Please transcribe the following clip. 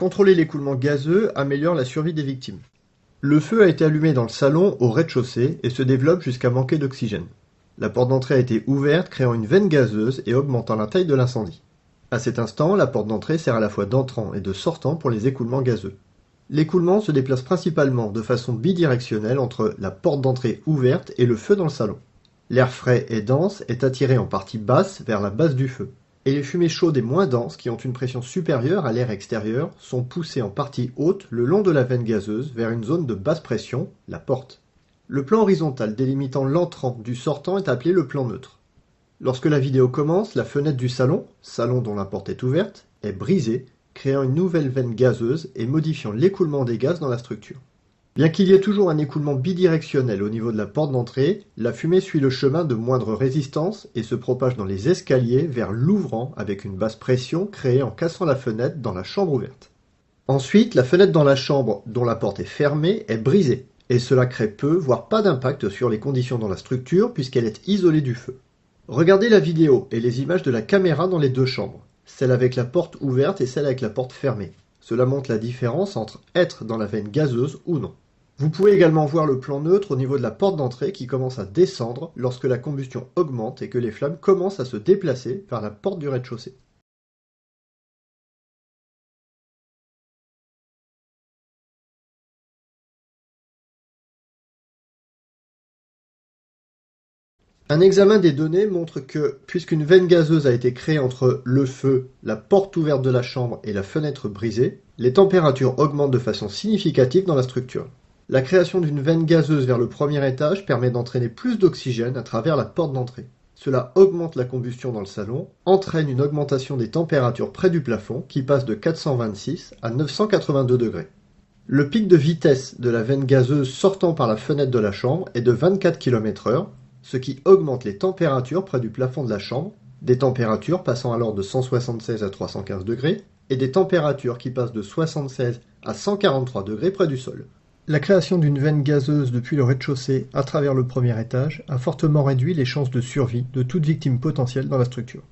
Contrôler l'écoulement gazeux améliore la survie des victimes. Le feu a été allumé dans le salon au rez-de-chaussée et se développe jusqu'à manquer d'oxygène. La porte d'entrée a été ouverte, créant une veine gazeuse et augmentant la taille de l'incendie. À cet instant, la porte d'entrée sert à la fois d'entrant et de sortant pour les écoulements gazeux. L'écoulement se déplace principalement de façon bidirectionnelle entre la porte d'entrée ouverte et le feu dans le salon. L'air frais et dense est attiré en partie basse vers la base du feu, et les fumées chaudes et moins denses qui ont une pression supérieure à l'air extérieur sont poussées en partie haute le long de la veine gazeuse vers une zone de basse pression, la porte. Le plan horizontal délimitant l'entrant du sortant est appelé le plan neutre. Lorsque la vidéo commence, la fenêtre du salon dont la porte est ouverte, est brisée, créant une nouvelle veine gazeuse et modifiant l'écoulement des gaz dans la structure. Bien qu'il y ait toujours un écoulement bidirectionnel au niveau de la porte d'entrée, la fumée suit le chemin de moindre résistance et se propage dans les escaliers vers l'ouvrant avec une basse pression créée en cassant la fenêtre dans la chambre ouverte. Ensuite, la fenêtre dans la chambre dont la porte est fermée est brisée, et cela crée peu, voire pas d'impact sur les conditions dans la structure puisqu'elle est isolée du feu. Regardez la vidéo et les images de la caméra dans les deux chambres, celle avec la porte ouverte et celle avec la porte fermée. Cela montre la différence entre être dans la veine gazeuse ou non. Vous pouvez également voir le plan neutre au niveau de la porte d'entrée qui commence à descendre lorsque la combustion augmente et que les flammes commencent à se déplacer vers la porte du rez-de-chaussée. Un examen des données montre que, puisqu'une veine gazeuse a été créée entre le feu, la porte ouverte de la chambre et la fenêtre brisée, les températures augmentent de façon significative dans la structure. La création d'une veine gazeuse vers le premier étage permet d'entraîner plus d'oxygène à travers la porte d'entrée. Cela augmente la combustion dans le salon, entraîne une augmentation des températures près du plafond qui passe de 426 à 982 degrés. Le pic de vitesse de la veine gazeuse sortant par la fenêtre de la chambre est de 24 km/h, ce qui augmente les températures près du plafond de la chambre, des températures passant alors de 176 à 315 degrés, et des températures qui passent de 76 à 143 degrés près du sol. La création d'une veine gazeuse depuis le rez-de-chaussée à travers le premier étage a fortement réduit les chances de survie de toute victime potentielle dans la structure.